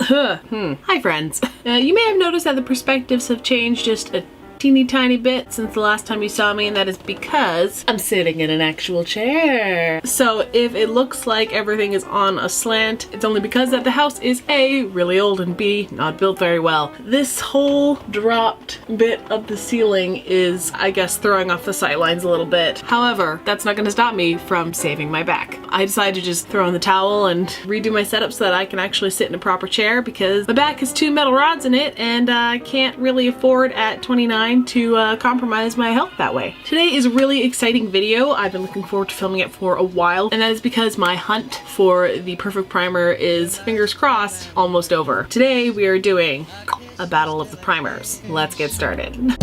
Hi friends. You may have noticed that the perspectives have changed just a teeny tiny bit since the last time you saw me, and that is because I'm sitting in an actual chair. So if it looks like everything is on a slant, it's only because that the house is A, really old, and B, not built very well. This whole dropped bit of the ceiling is, I guess, throwing off the sightlines a little bit. However, that's not gonna stop me from saving my back. I decided to just throw in the towel and redo my setup so that I can actually sit in a proper chair because my back has 2 metal rods in it and I can't really afford at 29 to compromise my health that way. Today is a really exciting video. I've been looking forward to filming it for a while, and that is because my hunt for the perfect primer is, fingers crossed, almost over. Today we are doing a battle of the primers. Let's get started.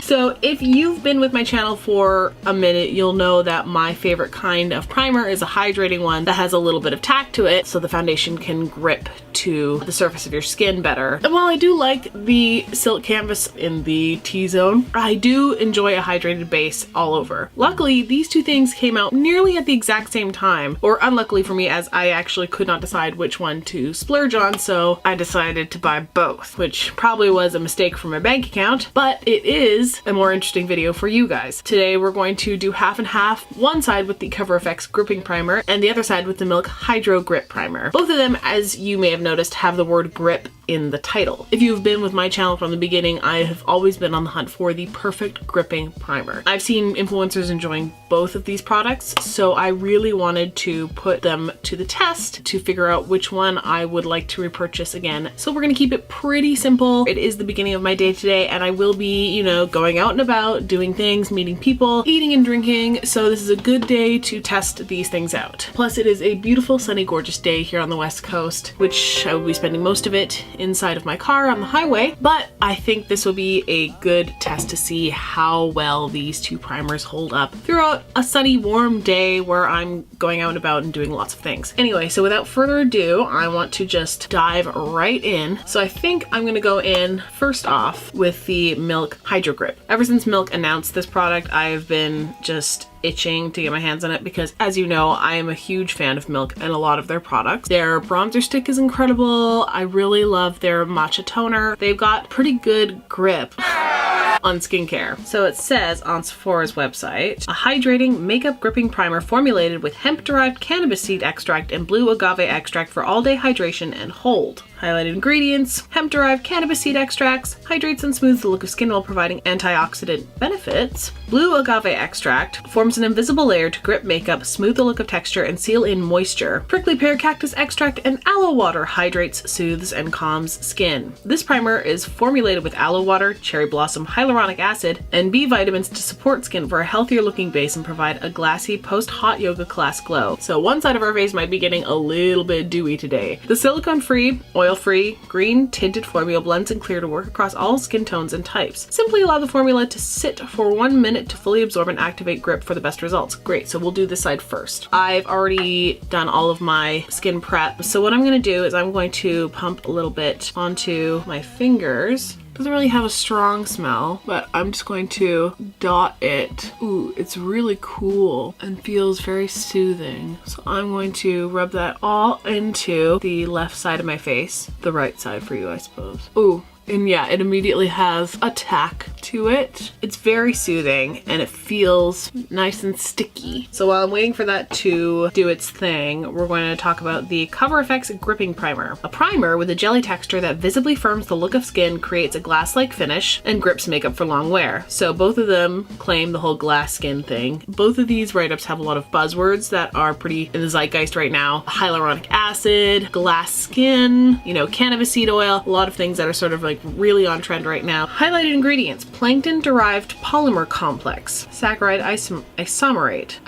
So if you've been with my channel for a minute, you'll know that my favorite kind of primer is a hydrating one that has a little bit of tack to it so the foundation can grip to the surface of your skin better. And while I do like the silk canvas in the T-zone, I do enjoy a hydrated base all over. Luckily, these two things came out nearly at the exact same time, or unluckily for me, as I actually could not decide which one to splurge on, so I decided to buy both, which probably was a mistake for my bank account, but it is a more interesting video for you guys. Today we're going to do half and half, one side with the Cover FX gripping primer and the other side with the Milk Hydro Grip Primer. Both of them, as you may have noticed, have the word grip in the title. If you've been with my channel from the beginning, I have always been on the hunt for the perfect gripping primer. I've seen influencers enjoying both of these products, so I really wanted to put them to the test to figure out which one I would like to repurchase again. So we're gonna keep it pretty simple. It is the beginning of my day today, and I will be, you know, going out and about, doing things, meeting people, eating and drinking, so this is a good day to test these things out. Plus, it is a beautiful, sunny, gorgeous day here on the West Coast, which I will be spending most of it inside of my car on the highway, but I think this will be a good test to see how well these two primers hold up throughout a sunny, warm day where I'm going out and about and doing lots of things. Anyway, so without further ado, I want to just dive right in. So I think I'm gonna go in first off with the Milk Hydro Grip. Ever since Milk announced this product, I've been just itching to get my hands on it because, as you know, I am a huge fan of Milk and a lot of their products. Their bronzer stick is incredible. I really love their matcha toner. They've got pretty good grip on skincare. So it says on Sephora's website, a hydrating makeup gripping primer formulated with hemp-derived cannabis seed extract and blue agave extract for all-day hydration and hold. Highlighted ingredients: hemp-derived cannabis seed extracts, hydrates and smooths the look of skin while providing antioxidant benefits. Blue agave extract forms an invisible layer to grip makeup, smooth the look of texture, and seal in moisture. Prickly pear cactus extract and aloe water hydrates, soothes, and calms skin. This primer is formulated with aloe water, cherry blossom, hyaluronic acid, and B vitamins to support skin for a healthier looking base and provide a glassy post-hot yoga class glow. So one side of our face might be getting a little bit dewy today. The silicone-free, oil-free, green tinted formula blends in clear to work across all skin tones and types. Simply allow the formula to sit for 1 minute to fully absorb and activate grip for the best results. Great, so we'll do this side first. I've already done all of my skin prep, so what I'm gonna do is I'm going to pump a little bit onto my fingers. Doesn't really have a strong smell, but I'm just going to dot it. Ooh, it's really cool and feels very soothing. So I'm going to rub that all into the left side of my face. The right side for you, I suppose. Ooh. And yeah, it immediately has a tack to it. It's very soothing and it feels nice and sticky. So while I'm waiting for that to do its thing, we're going to talk about the Cover FX Gripping Primer. A primer with a jelly texture that visibly firms the look of skin, creates a glass-like finish, and grips makeup for long wear. So both of them claim the whole glass skin thing. Both of these write-ups have a lot of buzzwords that are pretty in the zeitgeist right now. Hyaluronic acid, glass skin, you know, cannabis seed oil, a lot of things that are sort of like really on trend right now. Highlighted ingredients: plankton-derived polymer complex, saccharide isomerate,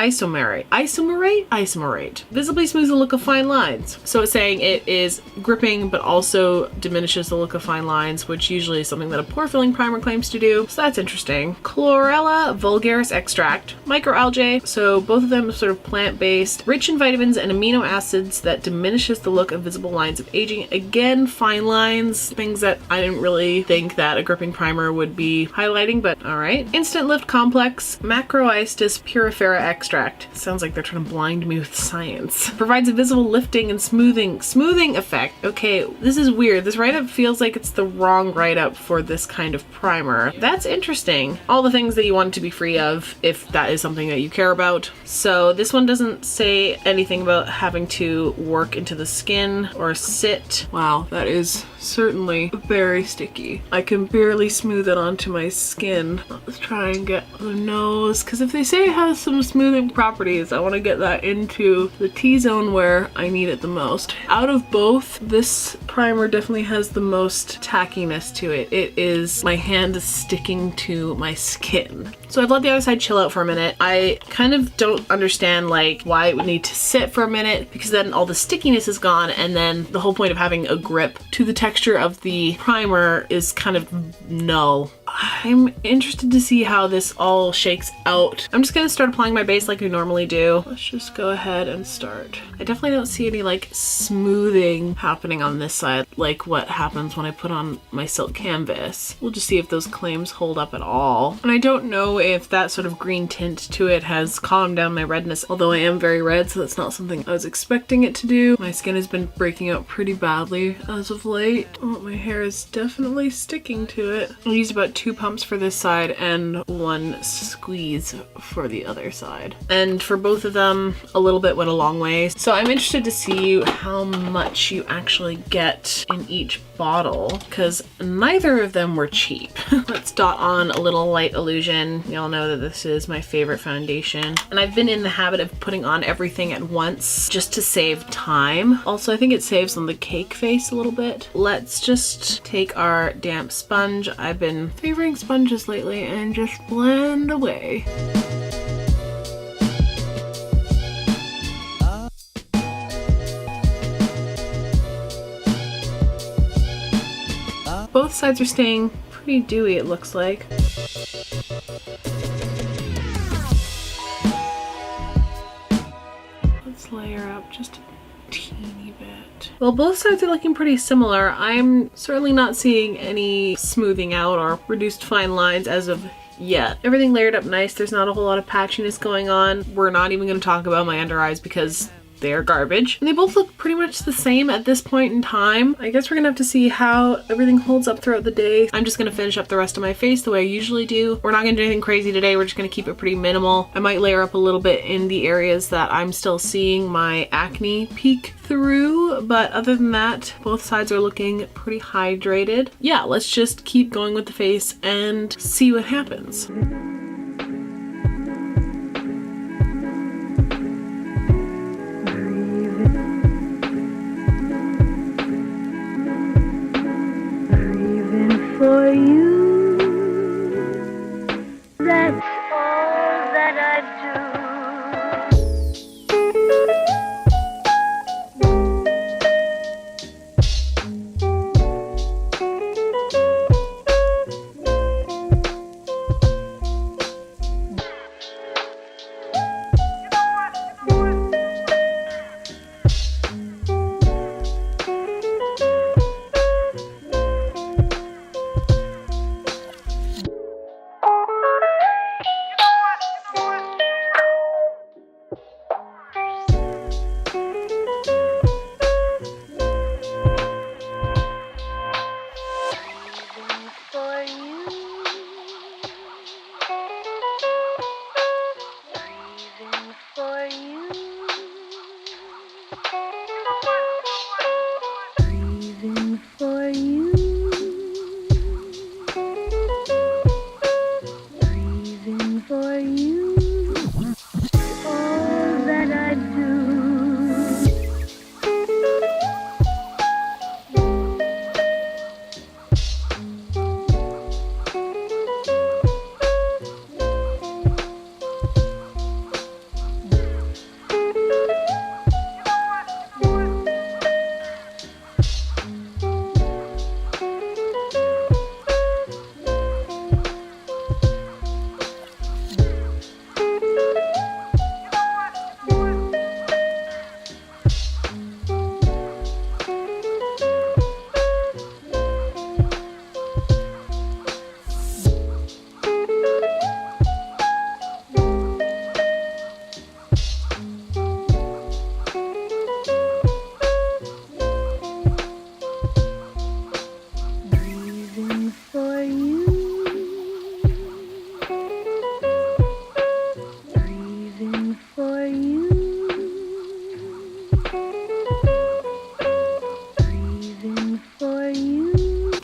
visibly smooths the look of fine lines. So it's saying it is gripping but also diminishes the look of fine lines, which usually is something that a pore filling primer claims to do. So that's interesting. Chlorella vulgaris extract, microalgae, so both of them are sort of plant-based, rich in vitamins and amino acids that diminishes the look of visible lines of aging. Again, fine lines, things that I didn't didn't really think that a gripping primer would be highlighting, but all right. Instant Lift Complex Macroistis Purifera Extract. Sounds like they're trying to blind me with science. Provides a visible lifting and smoothing effect. Okay, this is weird. This write-up feels like it's the wrong write-up for this kind of primer. That's interesting. All the things that you want to be free of if that is something that you care about. So this one doesn't say anything about having to work into the skin or sit. Wow, that is certainly very sticky. I can barely smooth it onto my skin. Let's try and get the nose, because if they say it has some smoothing properties, I want to get that into the T-zone where I need it the most. Out of both, this primer definitely has the most tackiness to it. It is, my hand is sticking to my skin. So I've let the other side chill out for a minute. I kind of don't understand like why it would need to sit for a minute, because then all the stickiness is gone, and then the whole point of having a grip to the texture of the primer is kind of null. I'm interested to see how this all shakes out. I'm just gonna start applying my base like we normally do. Let's just go ahead and start. I definitely don't see any like smoothing happening on this side, like what happens when I put on my silk canvas. We'll just see if those claims hold up at all. And I don't know if that sort of green tint to it has calmed down my redness, although I am very red, so that's not something I was expecting it to do. My skin has been breaking out pretty badly as of late. Oh, my hair is definitely sticking to it. I used about 2 pumps for this side and 1 squeeze for the other side. And for both of them, a little bit went a long way. So I'm interested to see how much you actually get in each bottle, because neither of them were cheap. Let's dot on a little Light Illusion. Y'all know that this is my favorite foundation. And I've been in the habit of putting on everything at once just to save time. Also, I think it saves on the cake face a little bit. Let's just take our damp sponge. I've been favoring sponges lately and just blend away. Both sides are staying pretty dewy, it looks like. Let's layer up just a teeny bit. Well, both sides are looking pretty similar. I'm certainly not seeing any smoothing out or reduced fine lines as of yet. Everything layered up nice. There's not a whole lot of patchiness going on. We're not even going to talk about my under eyes because they're garbage. And they both look pretty much the same at this point in time. I guess we're gonna have to see how everything holds up throughout the day. I'm just gonna finish up the rest of my face the way I usually do. We're not gonna do anything crazy today. We're just gonna keep it pretty minimal. I might layer up a little bit in the areas that I'm still seeing my acne peek through, but other than that, both sides are looking pretty hydrated. Yeah, let's just keep going with the face and see what happens. For you, that's all that I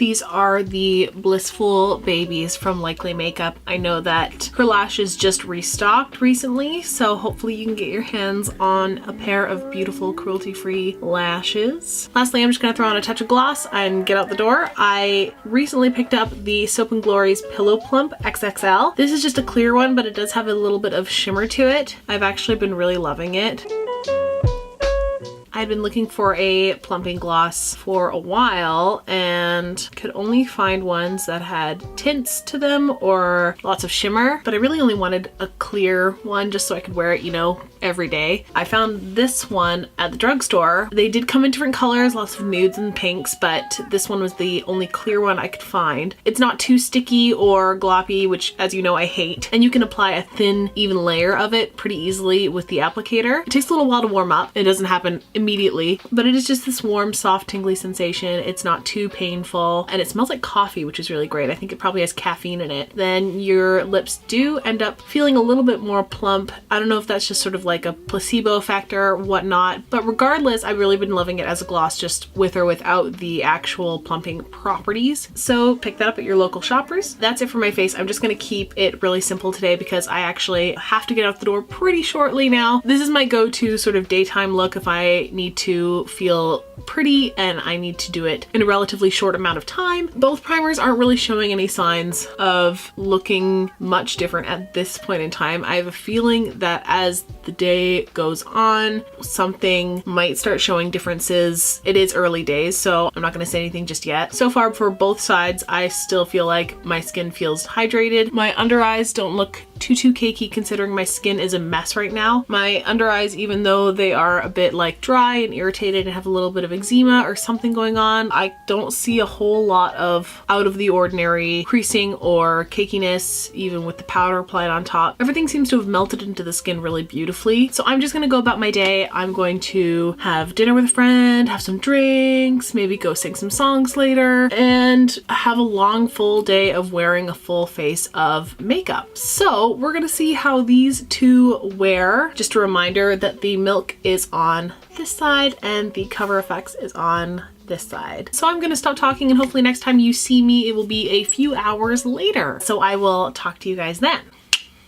These are the Blissful Babies from Likely Makeup. I know that her lashes just restocked recently, so hopefully you can get your hands on a pair of beautiful cruelty-free lashes. Lastly, I'm just gonna throw on a touch of gloss and get out the door. I recently picked up the Soap & Glory's Pillow Plump XXL. This is just a clear one, but it does have a little bit of shimmer to it. I've actually been really loving it. I'd been looking for a plumping gloss for a while and could only find ones that had tints to them or lots of shimmer, but I really only wanted a clear one just so I could wear it, you know, every day. I found this one at the drugstore. They did come in different colors, lots of nudes and pinks, but this one was the only clear one I could find. It's not too sticky or gloppy, which, as you know, I hate, and you can apply a thin, even layer of it pretty easily with the applicator. It takes a little while to warm up. It doesn't happen immediately, but it is just this warm, soft, tingly sensation. It's not too painful, and it smells like coffee, which is really great. I think it probably has caffeine in it. Then your lips do end up feeling a little bit more plump. I don't know if that's just sort of like a placebo effect or whatnot, but regardless, I've really been loving it as a gloss, just with or without the actual plumping properties. So pick that up at your local shoppers. That's it for my face. I'm just gonna keep it really simple today because I actually have to get out the door pretty shortly now. This is my go-to sort of daytime look if I need to feel pretty and I need to do it in a relatively short amount of time. Both primers aren't really showing any signs of looking much different at this point in time. I have a feeling that as the day goes on, something might start showing differences. It is early days, so I'm not going to say anything just yet. So far for both sides, I still feel like my skin feels hydrated. My under eyes don't look too cakey considering my skin is a mess right now. My under eyes, even though they are a bit like dry and irritated and have a little bit of eczema or something going on, I don't see a whole lot of out of the ordinary creasing or cakiness, even with the powder applied on top. Everything seems to have melted into the skin really beautifully. So I'm just gonna go about my day. I'm going to have dinner with a friend, have some drinks, maybe go sing some songs later, and have a long full day of wearing a full face of makeup. So we're gonna see how these two wear. Just a reminder that the Milk is on this side and the Cover FX is on this side. So I'm gonna stop talking and hopefully next time you see me, it will be a few hours later. So I will talk to you guys then.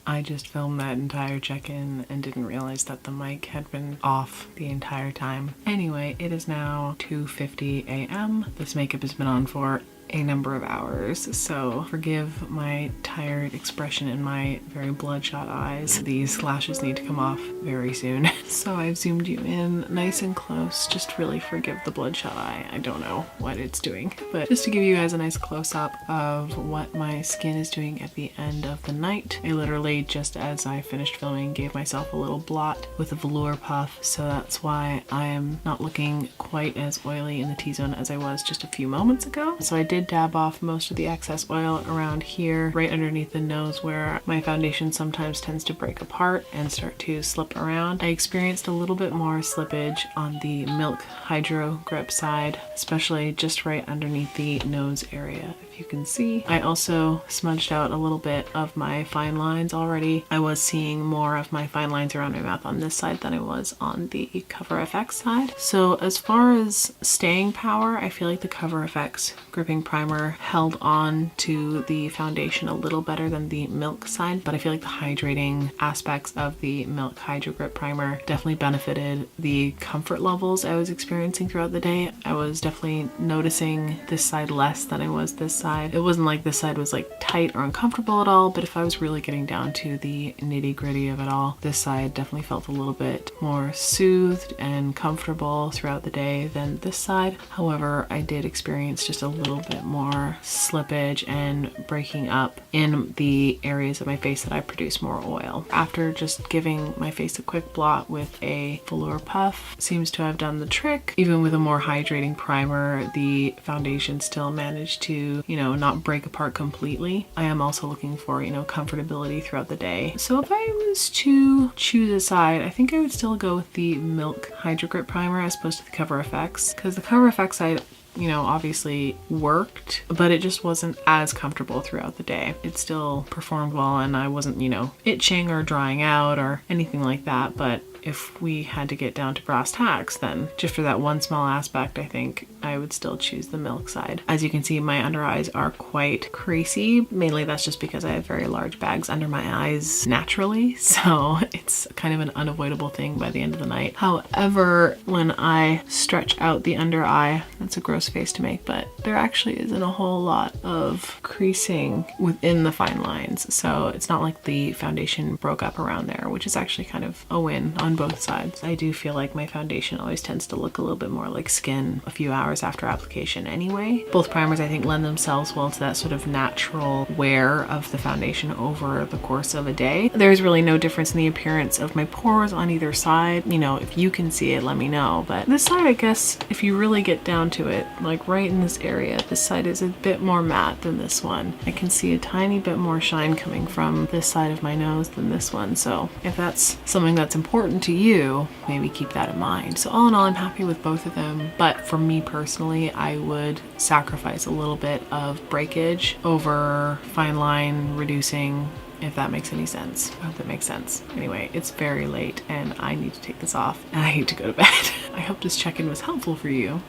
I just filmed that entire check-in and didn't realize that the mic had been off the entire time. Anyway, it is now 2:50 a.m. This makeup has been on for a number of hours, so forgive my tired expression and my very bloodshot eyes. These lashes need to come off very soon. So I've zoomed you in nice and close. Just really forgive the bloodshot eye. I don't know what it's doing, but just to give you guys a nice close-up of what my skin is doing at the end of the night. I literally, just as I finished filming, gave myself a little blot with a velour puff, so that's why I am not looking quite as oily in the T-zone as I was just a few moments ago. So I did dab off most of the excess oil around here, right underneath the nose where my foundation sometimes tends to break apart and start to slip around. I experienced a little bit more slippage on the Milk Hydro Grip side, especially just right underneath the nose area. You can see I also smudged out a little bit of my fine lines already. I was seeing more of my fine lines around my mouth on this side than I was on the Cover FX side. So as far as staying power, I feel like the Cover FX gripping primer held on to the foundation a little better than the Milk side, but I feel like the hydrating aspects of the Milk Hydro Grip primer definitely benefited the comfort levels I was experiencing throughout the day. I was definitely noticing this side less than I was this side. It wasn't like this side was like tight or uncomfortable at all, but if I was really getting down to the nitty-gritty of it all, this side definitely felt a little bit more soothed and comfortable throughout the day than this side. However, I did experience just a little bit more slippage and breaking up in the areas of my face that I produce more oil. After just giving my face a quick blot with a velour puff seems to have done the trick. Even with a more hydrating primer, the foundation still managed to, not break apart completely. I am also looking for, comfortability throughout the day. So if I was to choose a side, I think I would still go with the Milk Hydro Grip primer as opposed to the Cover FX, because the Cover FX side, obviously worked, but it just wasn't as comfortable throughout the day. It still performed well and I wasn't, itching or drying out or anything like that, but if we had to get down to brass tacks, then just for that one small aspect, I think I would still choose the milk side. As you can see, my under eyes are quite creasy. Mainly that's just because I have very large bags under my eyes naturally, so it's kind of an unavoidable thing by the end of the night. However, when I stretch out the under eye, that's a gross face to make, but there actually isn't a whole lot of creasing within the fine lines, so it's not like the foundation broke up around there, which is actually kind of a win on both sides. I do feel like my foundation always tends to look a little bit more like skin a few hours after application anyway. Both primers I think lend themselves well to that sort of natural wear of the foundation over the course of a day. There's really no difference in the appearance of my pores on either side. You know, if you can see it, let me know. But this side, I guess, if you really get down to it, like right in this area, this side is a bit more matte than this one. I can see a tiny bit more shine coming from this side of my nose than this one. So if that's something that's important to you, maybe keep that in mind. So all in all, I'm happy with both of them. But for me personally, I would sacrifice a little bit of breakage over fine line reducing, if that makes any sense. I hope that makes sense. Anyway, it's very late and I need to take this off and I need to go to bed. I hope this check-in was helpful for you,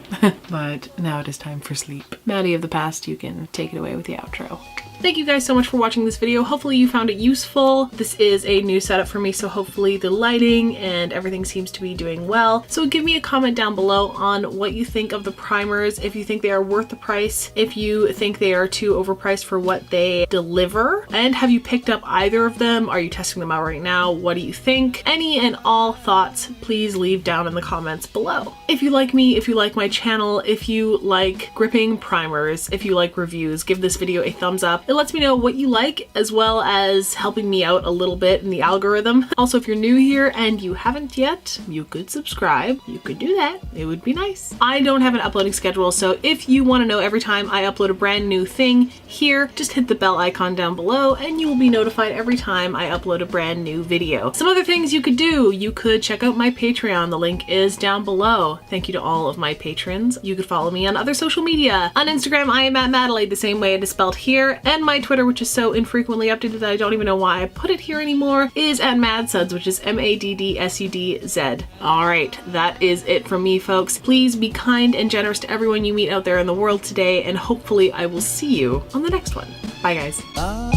but now it is time for sleep. Maddie of the past, you can take it away with the outro. Thank you guys so much for watching this video. Hopefully you found it useful. This is a new setup for me, so hopefully the lighting and everything seems to be doing well. So give me a comment down below on what you think of the primers, if you think they are worth the price, if you think they are too overpriced for what they deliver, and have you picked up either of them? Are you testing them out right now? What do you think? Any and all thoughts, please leave down in the comments below. If you like me, if you like my channel, if you like gripping primers, if you like reviews, give this video a thumbs up. It lets me know what you like, as well as helping me out a little bit in the algorithm. Also, if you're new here and you haven't yet, you could subscribe. You could do that. It would be nice. I don't have an uploading schedule, so if you want to know every time I upload a brand new thing here, just hit the bell icon down below and you will be notified every time I upload a brand new video. Some other things you could do. You could check out my Patreon. The link is down below. Thank you to all of my patrons. You could follow me on other social media. On Instagram, I am at Madelaide, the same way it is spelled here. And my Twitter, which is so infrequently updated that I don't even know why I put it here anymore, is at Madsuds, which is MADDSUDZ. All right, that is it from me, folks. Please be kind and generous to everyone you meet out there in the world today, and hopefully I will see you on the next one. Bye, guys.